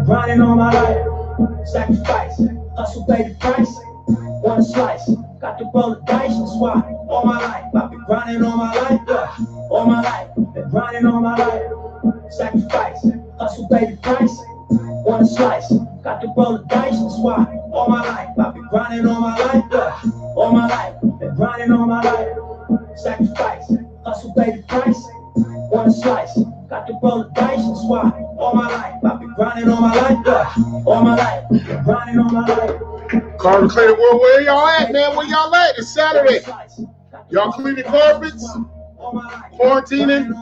grinding all my life. Sacrifice, hustle, pay the price. One slice, got to roll the dice. That's why all my life I've been grinding all my life. All my life, been grinding all my life. Sacrifice, hustle, pay the price. One slice, got to roll the dice. That's why all my life I've been grinding all my life. All my life, been grinding all my life. Sacrifice, hustle, pay the price. One slice, got to roll the dice. That's why all my life I've been grinding all my life. All my life, been grinding all my life. Carpet Cleaning World, where y'all at, man? Where y'all at? It's Saturday. Y'all cleaning carpets? Quarantining?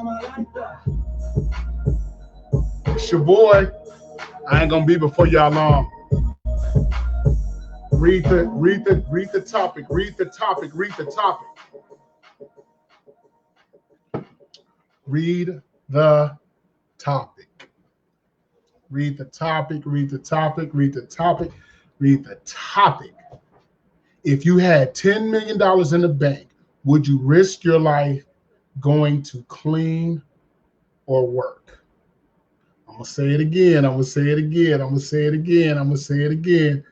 It's your boy. I ain't gonna be before y'all long. Read the topic. Read the topic. Read the topic. Read the topic. Read the topic. Read the topic. Read the topic. Read the topic. If you had $10 million in the bank, would you risk your life going to clean or work? I'm going to say it again. I'm going to say it again. I'm going to say it again. I'm going to say it again.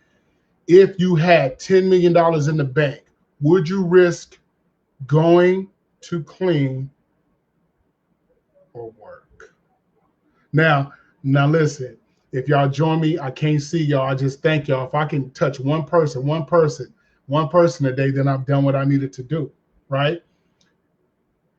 If you had $10 million in the bank, would you risk going to clean or work? Now listen. If y'all join me, I can't see y'all. I just thank y'all. If I can touch one person today, then I've done what I needed to do, right?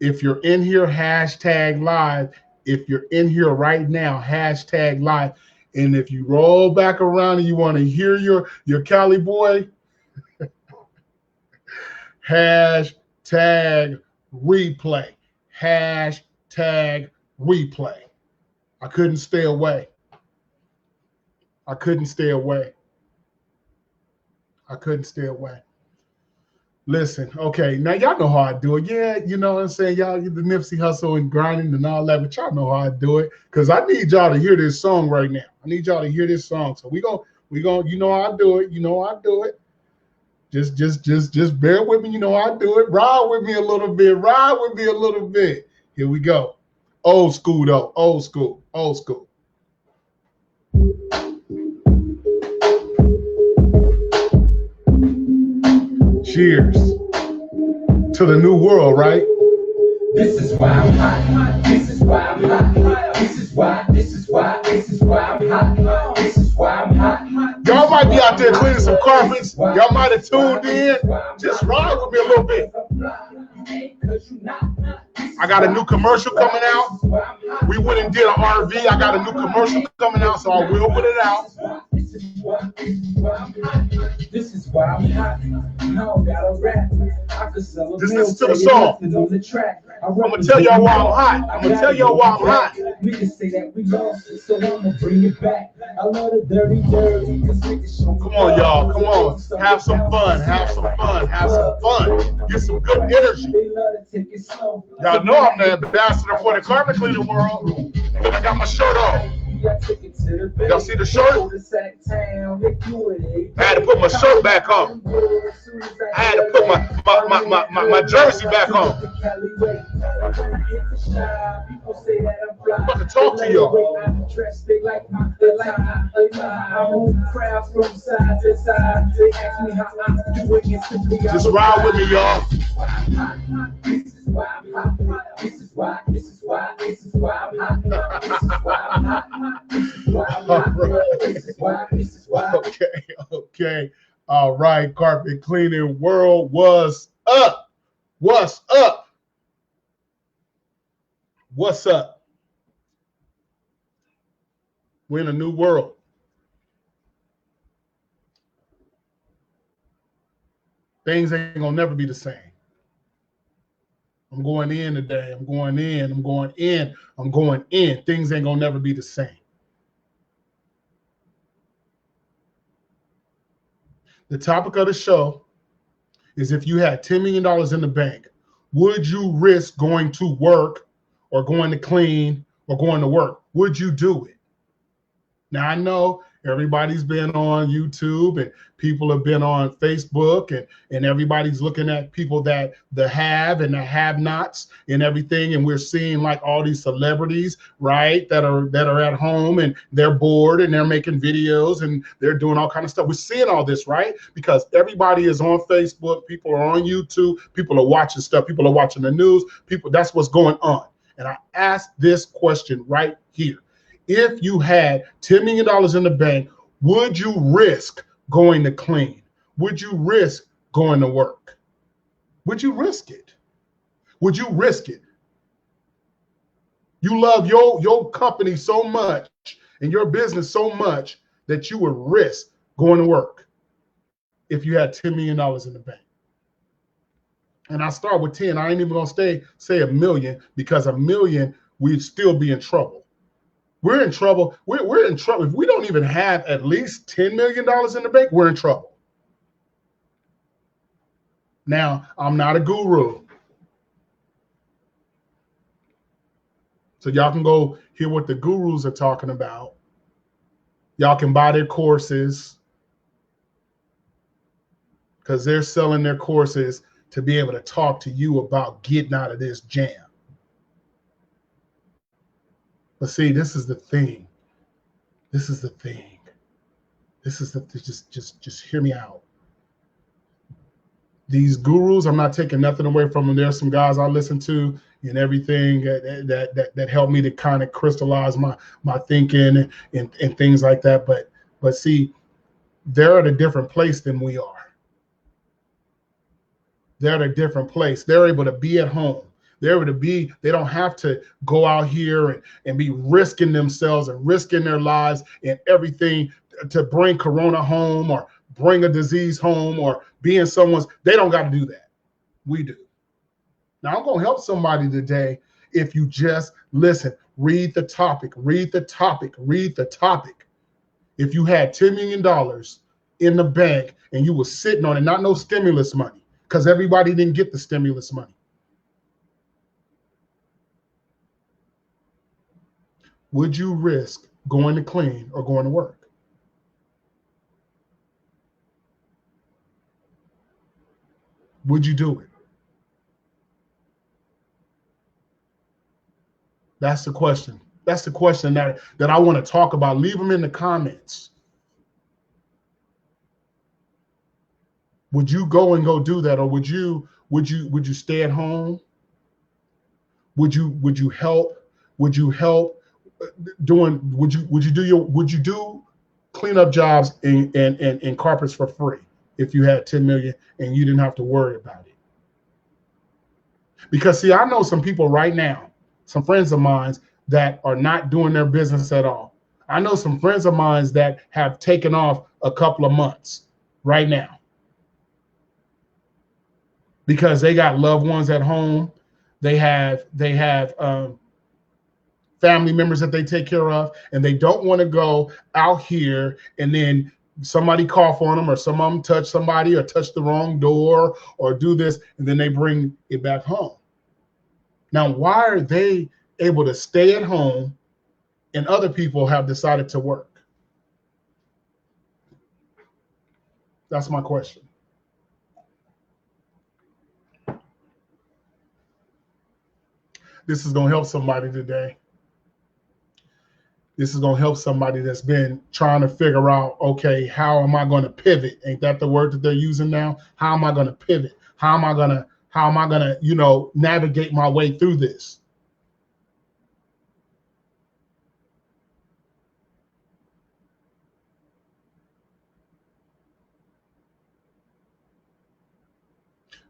If you're in here, hashtag live. If you're in here right now, hashtag live. And if you roll back around and you want to hear your Cali boy, hashtag replay. Hashtag replay. I couldn't stay away. I couldn't stay away. Listen, okay, now y'all know how I do it. Yeah, you know what I'm saying? Y'all get the Nipsey Hustle and grinding and all that, but y'all know how I do it. Because I need y'all to hear this song right now. I need y'all to hear this song. So we go, you know how I do it. You know how I do it. Just bear with me. You know how I do it. Ride with me a little bit. Here we go. Old school though. Old school. Cheers to the new world, right? This is why I'm hot. This is why I'm hot. This is why I'm hot. This is why I'm hot. Y'all might be out there cleaning some carpets. Y'all might have tuned in. Just ride with me a little bit. I got a new commercial coming out. We went and did an RV. I got a new commercial coming out, so I will put it out. This is why I'm hot. Now I got a rap. I could sell a just listen to the song. I'm gonna tell y'all why I'm hot. We can say that we lost it, so I'ma bring it back. I love the dirty. Come on, y'all. Come on. Have some fun. Get some good energy. Y'all know I'm the ambassador for the carpet cleaning world. I got my shirt on. Y'all see the shirt? I had to put my shirt back on. I had to put my jersey back on. I'm about to talk to y'all. Just ride with me, y'all. This is why Okay. All right, carpet cleaning world, what's up? We're in a new world. Things ain't gonna never be the same. I'm going in today. I'm going in. Things ain't gonna never be the same. The topic of the show is if you had $10 million in the bank, would you risk going to work or going to clean or going to work? Would you do it? Now, I know Everybody's been on YouTube, and people have been on Facebook, and everybody's looking at people that the have and the have-nots and everything. And we're seeing like all these celebrities, right, that are at home and they're bored and they're making videos and they're doing all kind of stuff. We're seeing all this, right? Because everybody is on Facebook, people are on YouTube, people are watching stuff, people are watching the news, people, that's what's going on. And I asked this question right here. If you had $10 million in the bank, would you risk going to clean? Would you risk going to work? Would you risk it? Would you risk it? You love your company so much and your business so much that you would risk going to work if you had $10 million in the bank. And I start with 10. I ain't even gonna say a million, because a million, we'd still be in trouble. We're in trouble. We're in trouble. If we don't even have at least $10 million in the bank, we're in trouble. Now, I'm not a guru, so y'all can go hear what the gurus are talking about. Y'all can buy their courses, because they're selling their courses to be able to talk to you about getting out of this jam. But see, this is the thing. This is the thing. This is the just hear me out. These gurus, I'm not taking nothing away from them. There's some guys I listen to and everything that help me to kind of crystallize my thinking and things like that. But see, they're at a different place than we are. They're at a different place. They're able to be at home. They're able to be, they don't have to go out here and be risking themselves and risking their lives and everything to bring corona home or bring a disease home or be in someone's, they don't got to do that. We do. Now I'm going to help somebody today if you just listen, read the topic, read the topic, read the topic. If you had $10 million in the bank and you were sitting on it, not no stimulus money, because everybody didn't get the stimulus money. Would you risk going to clean or going to work? Would you do it? That's the question. That's the question that I want to talk about. Leave them in the comments. Would you go do that, or would you stay at home? Would you help? Would you help doing? Would you do cleanup jobs and carpets for free if you had 10 million and you didn't have to worry about it? Because see, I know some people right now, some friends of mine that are not doing their business at all. I know some friends of mine that have taken off a couple of months right now because they got loved ones at home. They have family members that they take care of, and they don't want to go out here and then somebody cough on them, or some of them touch somebody or touch the wrong door or do this, and then they bring it back home. Now, why are they able to stay at home and other people have decided to work? That's my question. This is going to help somebody today. This is going to help somebody that's been trying to figure out, okay, how am I going to pivot? Ain't that the word that they're using now? How am I going to pivot? How am I going to, navigate my way through this?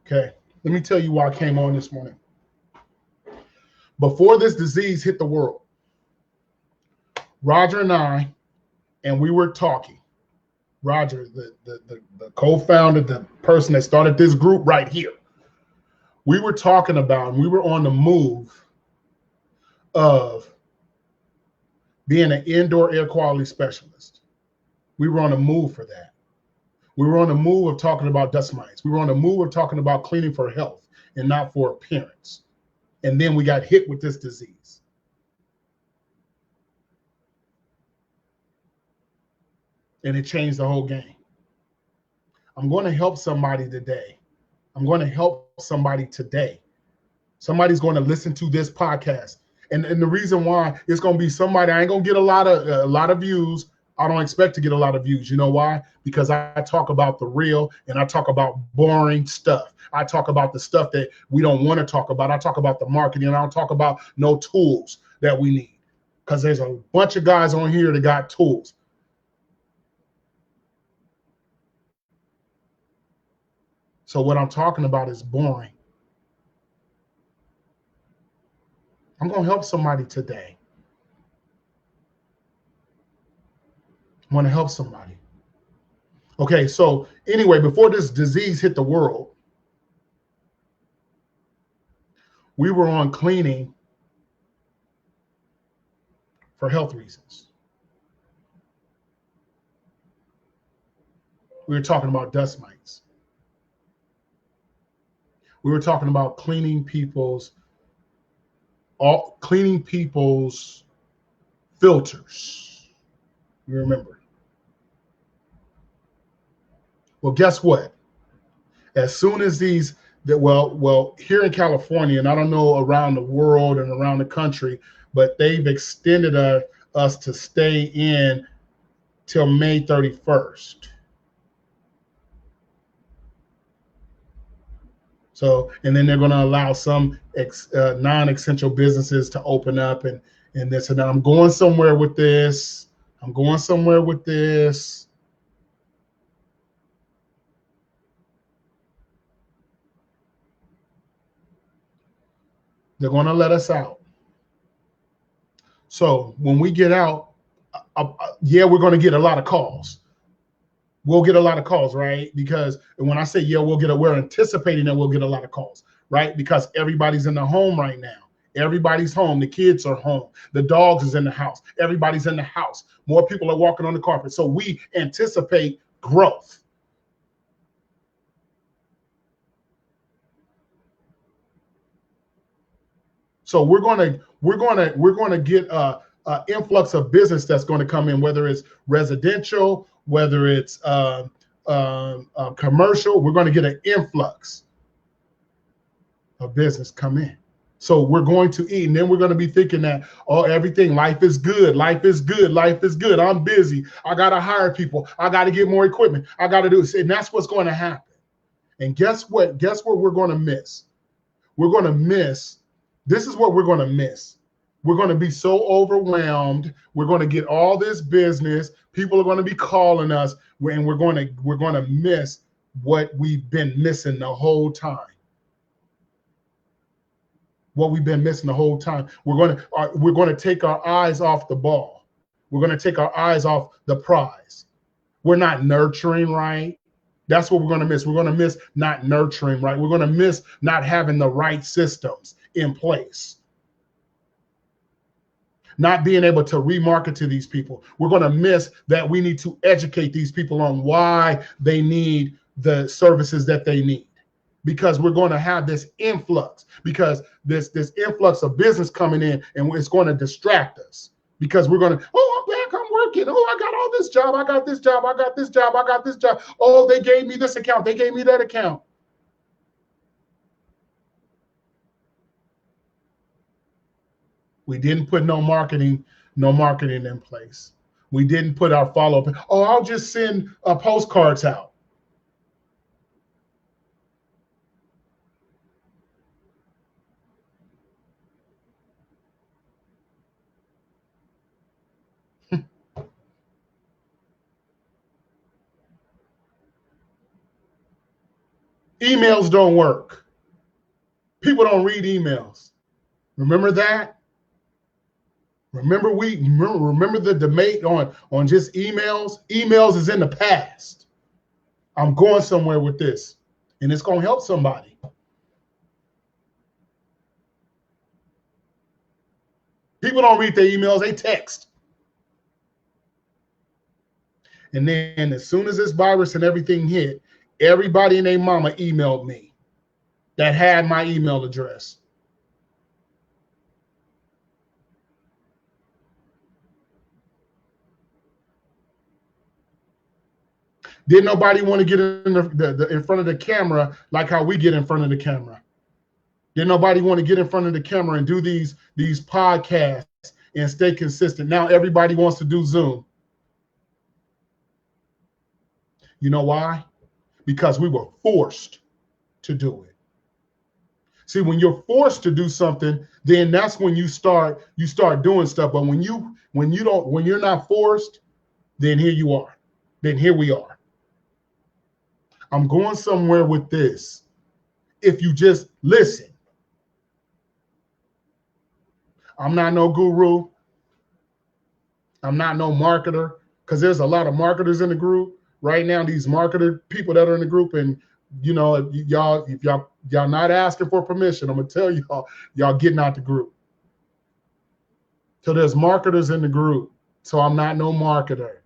Okay, let me tell you why I came on this morning. Before this disease hit the world, Roger and we were talking. Roger, the co-founder, the person that started this group right here. We were talking about, and we were on the move of being an indoor air quality specialist. We were on the move for that. We were on the move of talking about dust mites. We were on the move of talking about cleaning for health and not for appearance. And then we got hit with this disease. and it changed the whole game. I'm going to help somebody today. I'm going to help somebody today. Somebody's going to listen to this podcast. And the reason why it's going to be somebody, I ain't going to get a lot of views. I don't expect to get a lot of views. You know why? Because I talk about the real and I talk about boring stuff. I talk about the stuff that we don't want to talk about. I talk about the marketing. I don't talk about no tools that we need, because there's a bunch of guys on here that got tools. So what I'm talking about is boring. I'm going to help somebody today. I want to help somebody. Okay, so anyway, before this disease hit the world, we were on cleaning for health reasons. We were talking about dust mites. We were talking about cleaning people's filters. You remember? Well, guess what? As soon as these, here in California, and I don't know around the world and around the country, but they've extended us to stay in till May 31st. So, and then they're going to allow some non-essential businesses to open up and this and that. I'm going somewhere with this. They're going to let us out. So when we get out, yeah, we're going to get a lot of calls. We'll get a lot of calls, right? Because when I say yeah, we're anticipating that we'll get a lot of calls, right? Because everybody's in the home right now. Everybody's home. The kids are home. The dogs is in the house. Everybody's in the house. More people are walking on the carpet. So we anticipate growth. So we're going to get an influx of business that's going to come in, whether it's residential, whether it's commercial. We're going to get an influx of business come in. So we're going to eat, and then we're going to be thinking that, oh, everything, life is good. I'm busy. I got to hire people. I got to get more equipment. I got to do this. And that's what's going to happen. And guess what? Guess what we're going to miss? This is what we're going to miss. We're going to be so overwhelmed. We're going to get all this business. People are going to be calling us, and we're going to miss what we've been missing the whole time. We're going to take our eyes off the ball. We're going to take our eyes off the prize. We're not nurturing right. That's what we're going to miss. We're going to miss not nurturing right. We're going to miss not having the right systems in place. Not being able to remarket to these people. We're going to miss that we need to educate these people on why they need the services that they need. Because we're going to have this influx, because this influx of business coming in, and it's going to distract us. Because we're going to, oh, I'm back, I'm working. Oh, I got all this job. I got this job. I got this job. I got this job. Oh, they gave me this account. They gave me that account. We didn't put no marketing in place. We didn't put our follow-up. Oh, I'll just send postcards out. Emails don't work. People don't read emails. Remember that? Remember the debate on just emails? Emails is in the past. I'm going somewhere with this, and it's going to help somebody. People don't read their emails, they text. And then as soon as this virus and everything hit, everybody and their mama emailed me that had my email address. Didn't nobody want to get in in front of the camera like how we get in front of the camera. Didn't nobody want to get in front of the camera and do these podcasts and stay consistent. Now everybody wants to do Zoom. You know why? Because we were forced to do it. See, when you're forced to do something, then that's when you start doing stuff. But when you're not forced, then here you are. Then here we are. I'm going somewhere with this. If you just listen. I'm not no guru. I'm not no marketer, because there's a lot of marketers in the group right now. These marketer people that are in the group, and you know, if y'all not asking for permission, I'm gonna tell y'all getting out the group. So there's marketers in the group. So I'm not no marketer,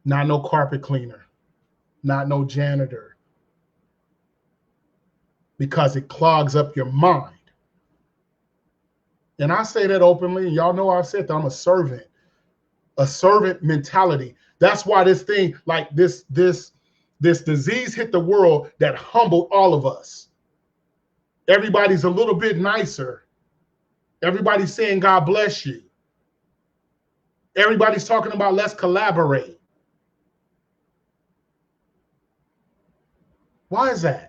not no carpet cleaner, not no janitor, because it clogs up your mind. And I say that openly, and y'all know I said that I'm a servant mentality. That's why this thing, like this disease hit the world that humbled all of us. Everybody's a little bit nicer. Everybody's saying, God bless you. Everybody's talking about let's collaborate. Why is that?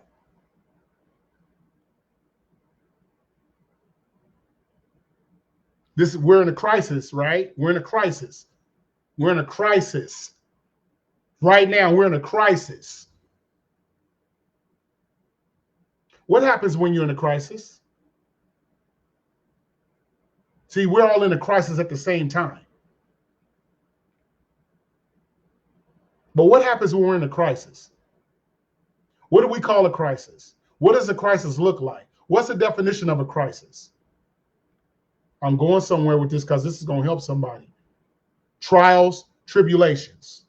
We're in a crisis, right? We're in a crisis. We're in a crisis. Right now, we're in a crisis. What happens when you're in a crisis? See, we're all in a crisis at the same time. But what happens when we're in a crisis? What do we call a crisis? What does a crisis look like? What's the definition of a crisis? I'm going somewhere with this because this is going to help somebody. Trials, tribulations.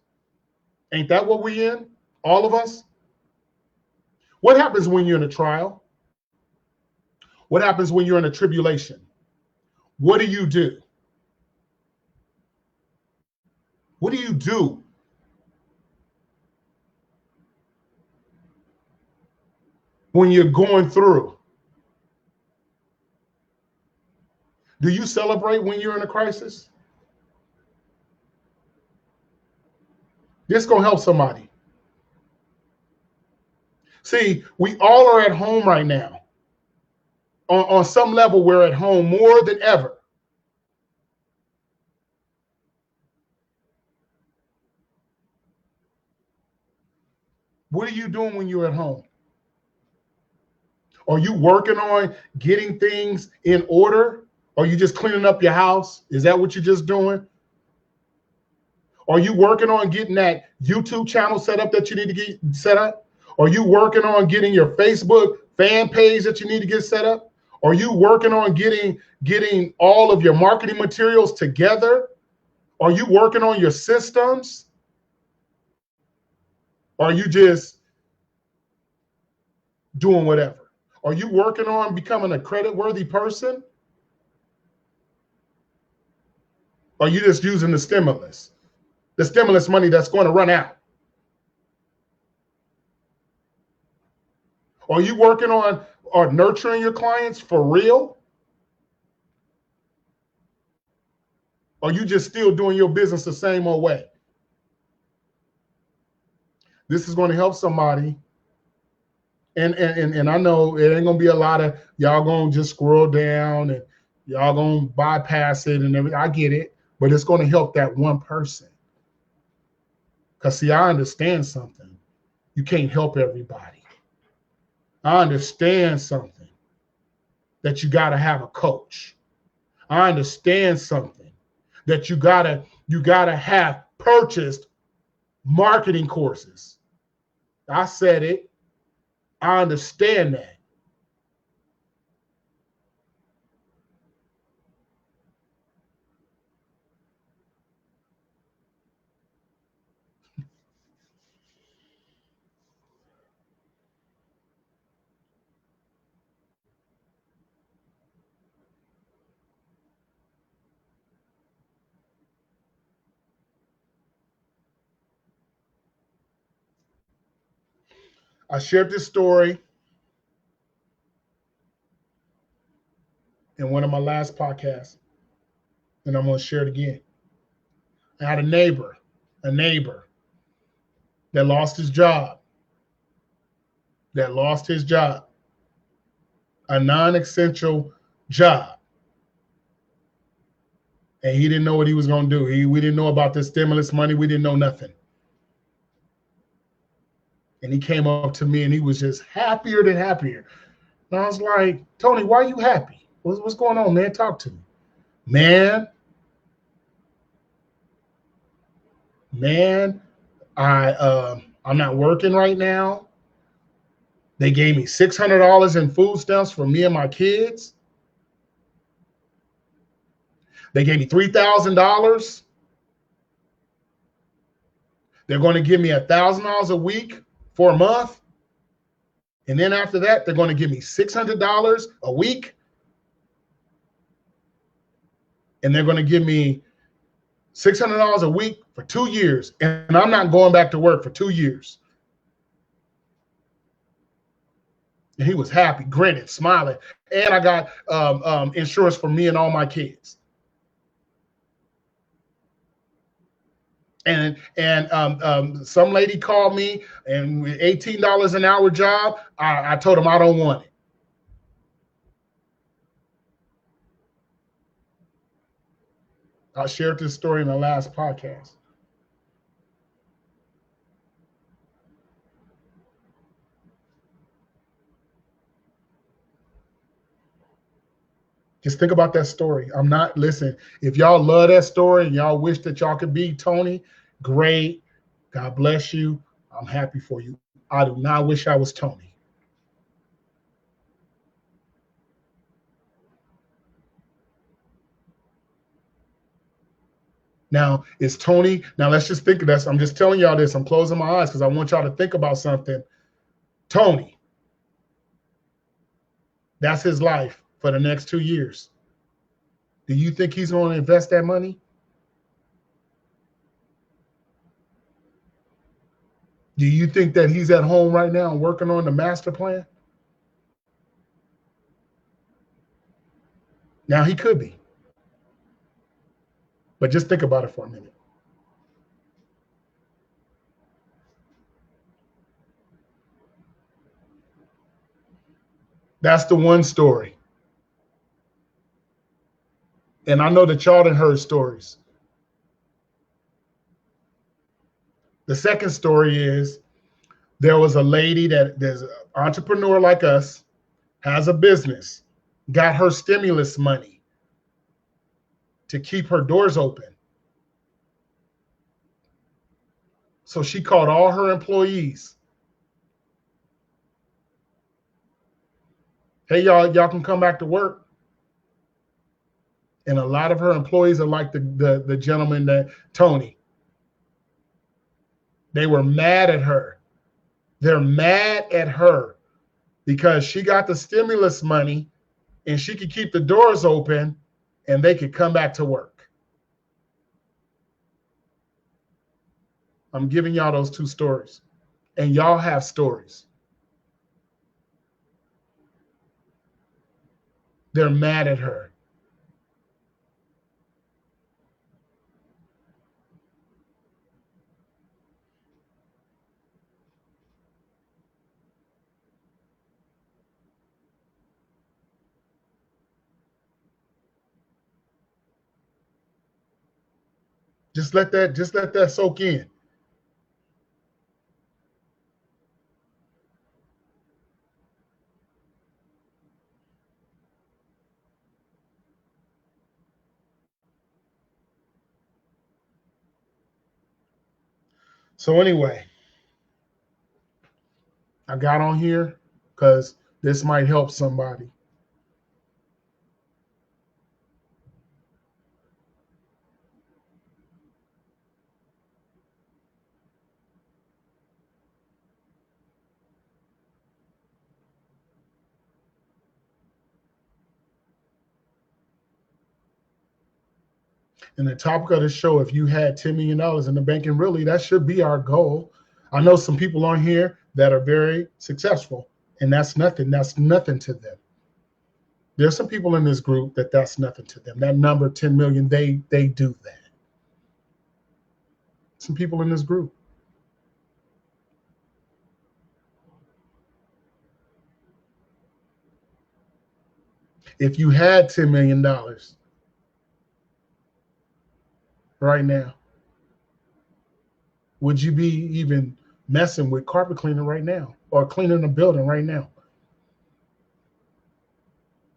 Ain't that what we in? All of us? What happens when you're in a trial? What happens when you're in a tribulation? What do you do? What do you do? When you're going through? Do you celebrate when you're in a crisis? This is going to help somebody. See, we all are at home right now. On some level, we're at home more than ever. What are you doing when you're at home? Are you working on getting things in order? Are you just cleaning up your house? Is that what you're just doing? Are you working on getting that YouTube channel set up that you need to get set up? Are you working on getting your Facebook fan page that you need to get set up? Are you working on getting all of your marketing materials together? Are you working on your systems? Are you just doing whatever? Are you working on becoming a credit-worthy person? Are you just using the stimulus money that's going to run out? Are you working on or nurturing your clients for real? Or are you just still doing your business the same old way? This is going to help somebody. And I know it ain't gonna be a lot of y'all gonna just scroll down and y'all gonna bypass it and everything. I get it, but it's gonna help that one person. Because see, I understand something. You can't help everybody. I understand something, that you gotta have a coach. I understand something, that you gotta have purchased marketing courses. I said it. I understand that. I shared this story in one of my last podcasts, and I'm going to share it again. I had a neighbor that lost his job, a non-essential job. And he didn't know what he was going to do. We didn't know about this stimulus money. We didn't know nothing. And he came up to me and he was just happier than happier. And I was like, Tony, why are you happy? What's going on, man? Talk to me. Man, I'm not working right now. They gave me $600 in food stamps for me and my kids. They gave me $3,000. They're going to give me $1,000 a week for a month. And then after that, they're going to give me $600 a week. And they're going to give me $600 a week for 2 years. And I'm not going back to work for 2 years. And he was happy, grinning, smiling. And I got insurance for me and all my kids. And some lady called me, and with $18 an hour job, I told him I don't want it. I shared this story in the last podcast. Just think about that story. Listen, if y'all love that story and y'all wish that y'all could be Tony, great. God bless you. I'm happy for you. I do not wish I was Tony. Now, is Tony, now let's just think of this. I'm just telling y'all this. I'm closing my eyes because I want y'all to think about something. Tony, that's his life for the next 2 years. Do you think he's going to invest that money? Do you think that he's at home right now and working on the master plan? Now, he could be. But just think about it for a minute. That's the one story. And I know that y'all done heard stories. The second story is there was a lady there's an entrepreneur like us, has a business, got her stimulus money to keep her doors open. So she called all her employees. Hey, y'all can come back to work. And a lot of her employees are like the gentleman that Tony. They were mad at her. They're mad at her because she got the stimulus money and she could keep the doors open and they could come back to work. I'm giving y'all those two stories. And y'all have stories. They're mad at her. Just let that soak in. So anyway, I got on here because this might help somebody. And the topic of the show, if you had $10 million in the bank, and really that should be our goal. I know some people on here that are very successful, and that's nothing. That's nothing to them. There's some people in this group that's nothing to them. That number 10 million, they do that. Some people in this group. If you had $10 million right now, would you be even messing with carpet cleaning right now or cleaning a building right now?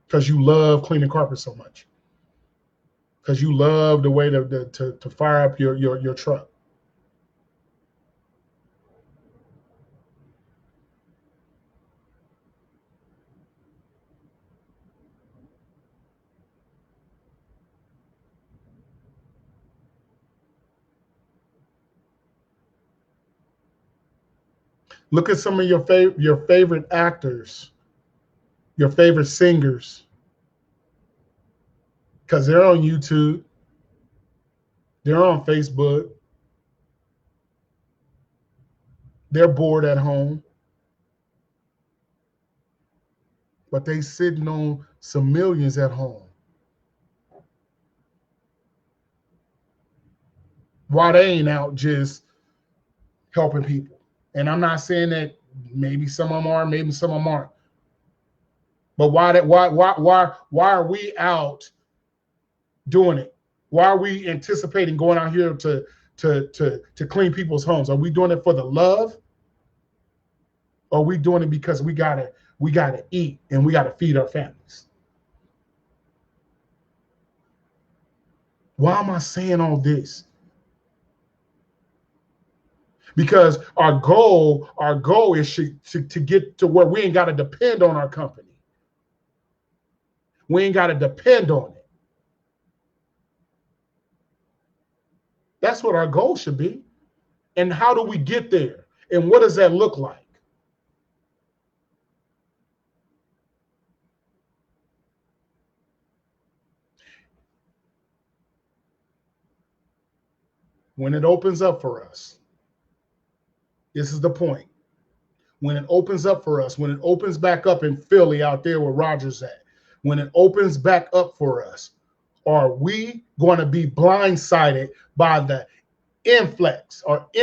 Because you love cleaning carpet so much. Because you love the way to fire up your truck. Look at some of your favorite actors, your favorite singers, because they're on YouTube, they're on Facebook, they're bored at home, but they sitting on some millions at home. Why they ain't out just helping people? And I'm not saying that maybe some of them are, maybe some of them aren't. But why are we out doing it? Why are we anticipating going out here to clean people's homes? Are we doing it for the love? Or are we doing it because we gotta eat and we gotta feed our families? Why am I saying all this? Because our goal is to get to where we ain't got to depend on our company. We ain't got to depend on it. That's what our goal should be. And how do we get there? And what does that look like? When it opens up for us, this is the point. When it opens up for us, when it opens back up in Philly out there where Roger's at, when it opens back up for us, are we going to be blindsided by the influx of the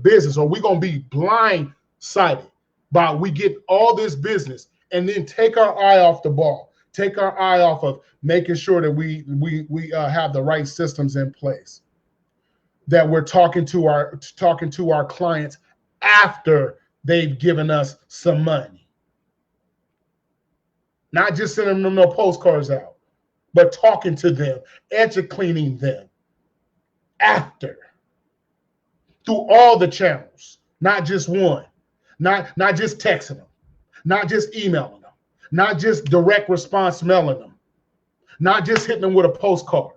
business? Or are we going to be blindsided by we get all this business and then take our eye off the ball, take our eye off of making sure that we have the right systems in place, that we're talking to our clients after they've given us some money, not just sending them no postcards out, but talking to them, educating them after, through all the channels, not just one, not just texting them, not just emailing them, not just direct response mailing them, not just hitting them with a postcard.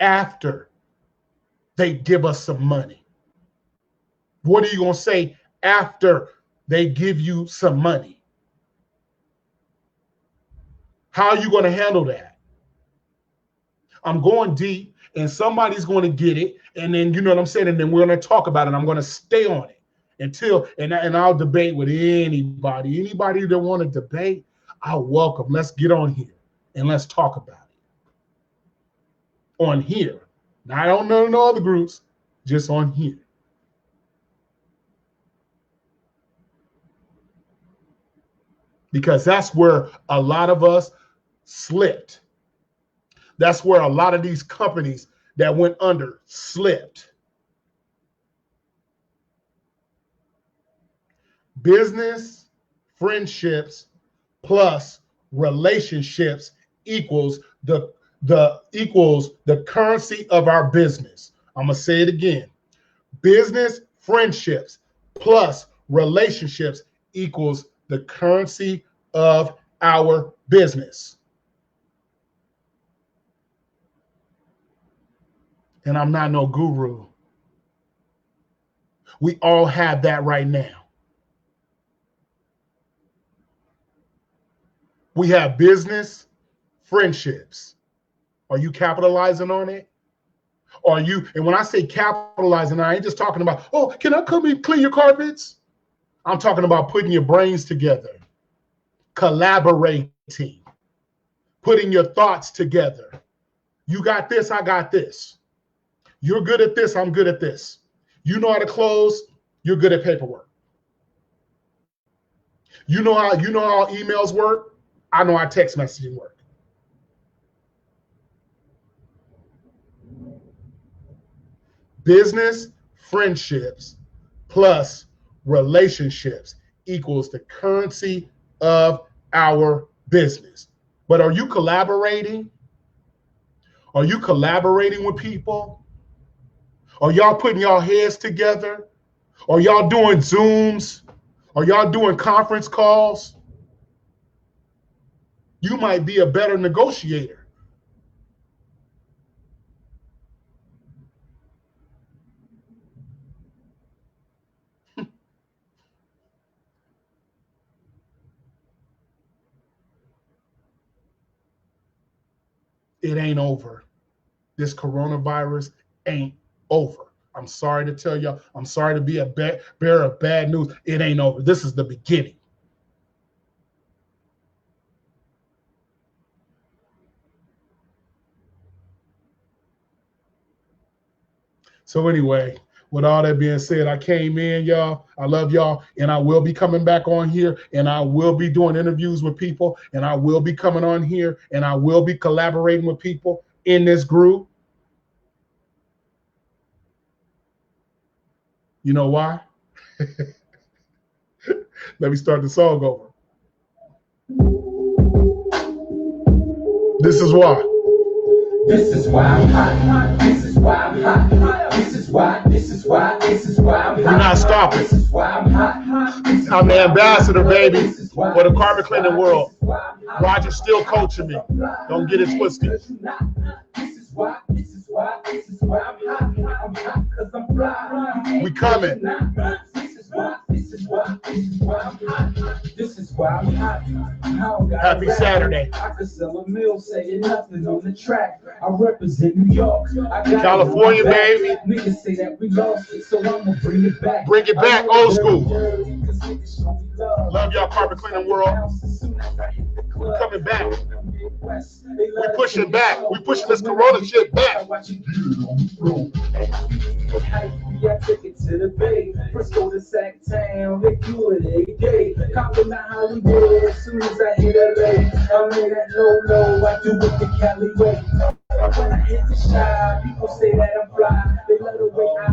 After they give us some money. What are you going to say after they give you some money? How are you going to handle that? I'm going deep, and somebody's going to get it, and then, you know what I'm saying, and then we're going to talk about it. I'm going to stay on it until, and I'll debate with anybody that want to debate. I welcome. Let's get on here and let's talk about it on here. Now, I don't know no other groups, just on here. Because that's where a lot of us slipped. That's where a lot of these companies that went under slipped. Business, friendships, plus relationships equals the currency of our business. I'm gonna say it again. Business, friendships, plus relationships equals the currency of our business. And I'm not no guru. We all have that right now. We have business, friendships. Are you capitalizing on it? Are you, and when I say capitalizing, I ain't just talking about, oh, can I come and clean your carpets? I'm talking about putting your brains together, collaborating, putting your thoughts together. You got this, I got this. You're good at this, I'm good at this. You know how to close, you're good at paperwork. You know how emails work, I know how text messaging work. Business, friendships, plus relationships equals the currency of our business. But are you collaborating? Are you collaborating with people? Are y'all putting y'all heads together? Are y'all doing Zooms? Are y'all doing conference calls? You might be a better negotiator. It ain't over. This coronavirus ain't over. I'm sorry to tell y'all. I'm sorry to be a bearer of bad news. It ain't over. This is the beginning. So anyway, with all that being said, I came in, y'all. I love y'all, and I will be coming back on here, and I will be doing interviews with people, and I will be coming on here, and I will be collaborating with people in this group. You know why? Let me start the song over. This is why. This is why I'm hot. This is why I'm hot. This is why I'm hot. We're not stopping. This is why I'm hot. I'm the ambassador, baby, for the carpet cleaning world. Roger's still coaching me. Don't get it twisted. This is why I'm hot. I'm hot because I'm fly. We coming. This is why I'm hot. Happy Saturday. I could sell a meal saying nothing on the track. I represent New York. California, baby. Niggas say that we lost it, so I'ma bring it back. Bring it back, old school. Love y'all, carpet cleaning world. We're coming back. We're pushing back. We're pushing this corona shit back. I took it to the bay. First go to Sac Town, they do it every day. Copping the Hollywood as soon as I hit LA. I'm in that low, I do it the Cali way. When I hit the shop, people say that I'm fly. They love the way I